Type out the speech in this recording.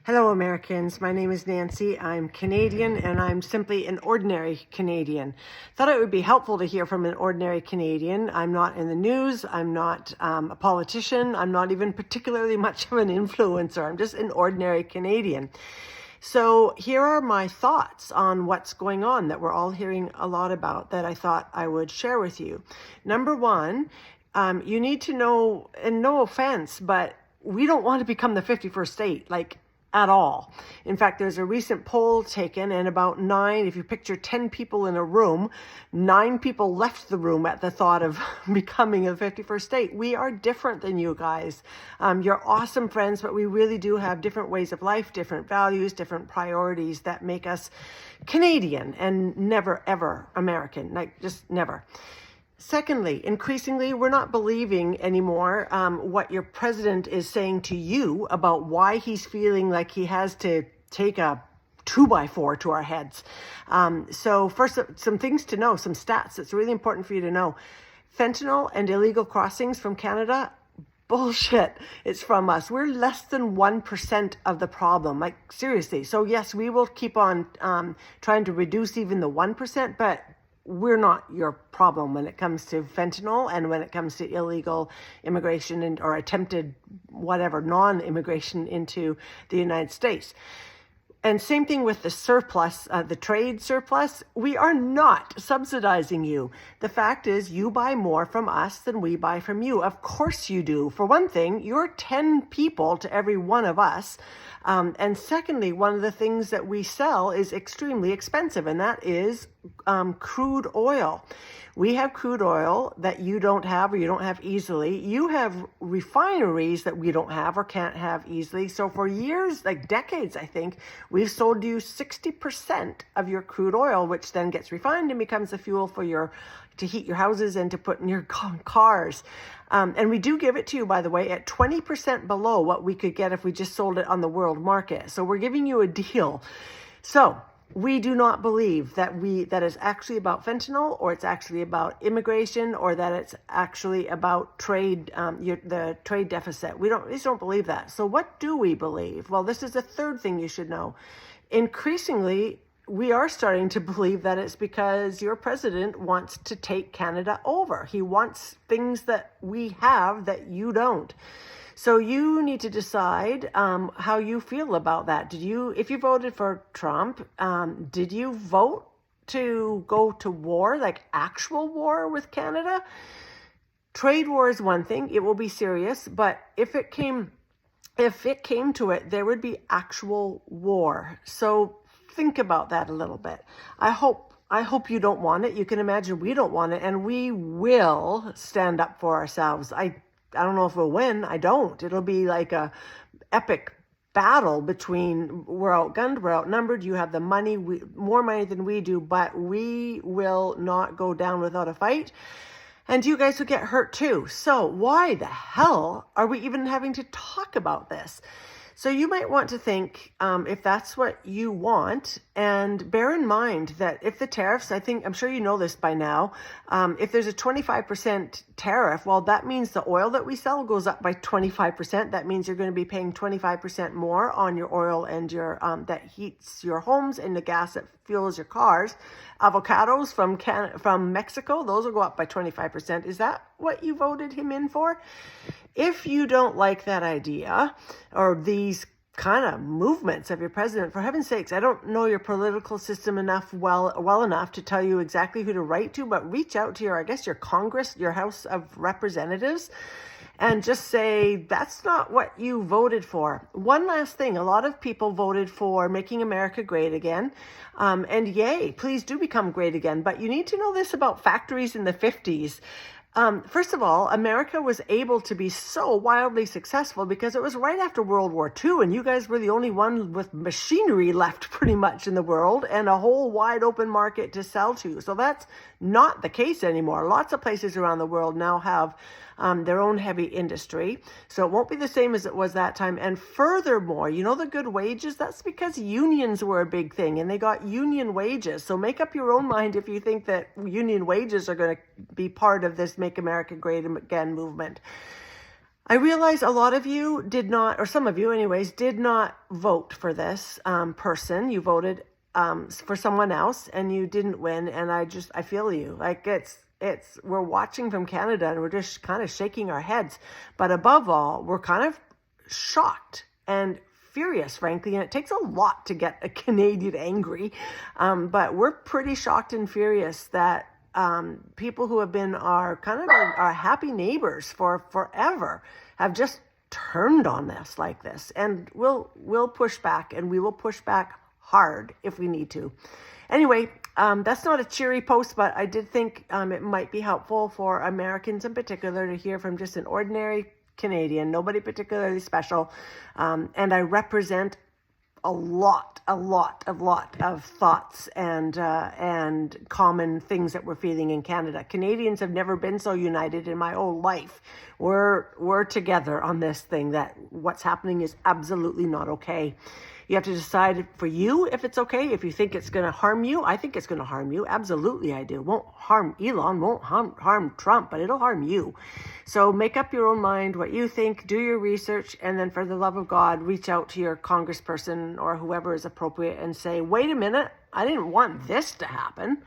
Hello, Americans. My name is Nancy. I'm Canadian, and I'm simply an ordinary Canadian. Thought it would be helpful to hear from an ordinary Canadian. I'm not in the news. I'm not a politician. I'm not even particularly much of an influencer. I'm just an ordinary Canadian. So here are my thoughts on what's going on that we're all hearing a lot about that I thought I would share with you. Number one, you need to know, and no offense, but we don't want to become the 51st state, at all. In fact, there's a recent poll taken, and about 9, if you picture 10 people in a room, 9 people left the room at the thought of becoming a 51st state. We are different than you guys. You're awesome friends, but we really do have different ways of life, different values, different priorities that make us Canadian and never, ever American, just never. Secondly, increasingly, we're not believing anymore what your president is saying to you about why he's feeling like he has to take a 2x4 to our heads. So first, some things to know, some stats that's really important for you to know. Fentanyl and illegal crossings from Canada, bullshit. It's from us. We're less than 1% of the problem, seriously. So yes, we will keep on trying to reduce even the 1%, but we're not your problem when it comes to fentanyl and when it comes to illegal immigration or attempted non-immigration into the United States. And same thing with the surplus, the trade surplus. We are not subsidizing you. The fact is you buy more from us than we buy from you. Of course you do. For one thing, you're 10 people to every one of us. And secondly, one of the things that we sell is extremely expensive, and that is crude oil. We have crude oil that you don't have or you don't have easily. You have refineries that we don't have or can't have easily. So for years, decades, I think, we've sold you 60% of your crude oil, which then gets refined and becomes the fuel for to heat your houses and to put in your cars. And we do give it to you, by the way, at 20% below what we could get if we just sold it on the world market. So we're giving you a deal. So we do not believe that is actually about fentanyl, or it's actually about immigration, or that it's actually about trade, the trade deficit. We just don't believe that. So what do we believe? Well, this is the third thing you should know. Increasingly, we are starting to believe that it's because your president wants to take Canada over. He wants things that we have that you don't. So you need to decide how you feel about that. If you voted for Trump, did you vote to go to war, actual war with Canada? Trade war is one thing. It will be serious, but if it came to it, there would be actual war. So think about that a little bit. I hope you don't want it. You can imagine we don't want it, and we will stand up for ourselves. I don't know if we'll win. I don't. It'll be like a epic battle between we're outgunned, we're outnumbered, you have the money, more money than we do, but we will not go down without a fight. And you guys will get hurt too. So why the hell are we even having to talk about this? So you might want to think if that's what you want, and bear in mind that if the tariffs, I'm sure you know this by now, if there's a 25% tariff, well, that means the oil that we sell goes up by 25%. That means you're going to be paying 25% more on your oil and your that heats your homes, and the gas that fuels your cars. Avocados from Mexico, those will go up by 25%. Is that what you voted him in for? If you don't like that idea or these kind of movements of your president, for heaven's sakes, I don't know your political system well enough to tell you exactly who to write to, but reach out to your Congress, your House of Representatives, and just say, that's not what you voted for. One last thing, a lot of people voted for making America great again. And yay, please do become great again. But you need to know this about factories in the 50s. First of all, America was able to be so wildly successful because it was right after World War II, and you guys were the only one with machinery left pretty much in the world and a whole wide open market to sell to. So that's not the case anymore. Lots of places around the world now have their own heavy industry. So it won't be the same as it was that time. And furthermore, the good wages, that's because unions were a big thing and they got union wages. So make up your own mind if you think that union wages are going to be part of this Make America Great Again movement. I realize a lot of you did not, or some of you anyways, did not vote for this person. You voted for someone else and you didn't win. And I feel you. Like we're watching from Canada and we're just kind of shaking our heads. But above all, we're kind of shocked and furious, frankly. And it takes a lot to get a Canadian angry. But we're pretty shocked and furious that people who have been our happy neighbors for forever have just turned on us like this. And we'll push back, and we will push back hard if we need to. Anyway, that's not a cheery post, but I did think it might be helpful for Americans in particular to hear from just an ordinary Canadian, nobody particularly special. And I represent a lot of thoughts and common things that we're feeling in Canada. Canadians have never been so united in my whole life. We're together on this thing that what's happening is absolutely not okay. You have to decide for you if it's okay. If you think it's going to harm you, I think it's going to harm you. Absolutely, I do. Won't harm Elon, won't harm Trump, but it'll harm you. So make up your own mind what you think, do your research, and then for the love of God, reach out to your congressperson or whoever is appropriate and say, wait a minute, I didn't want this to happen.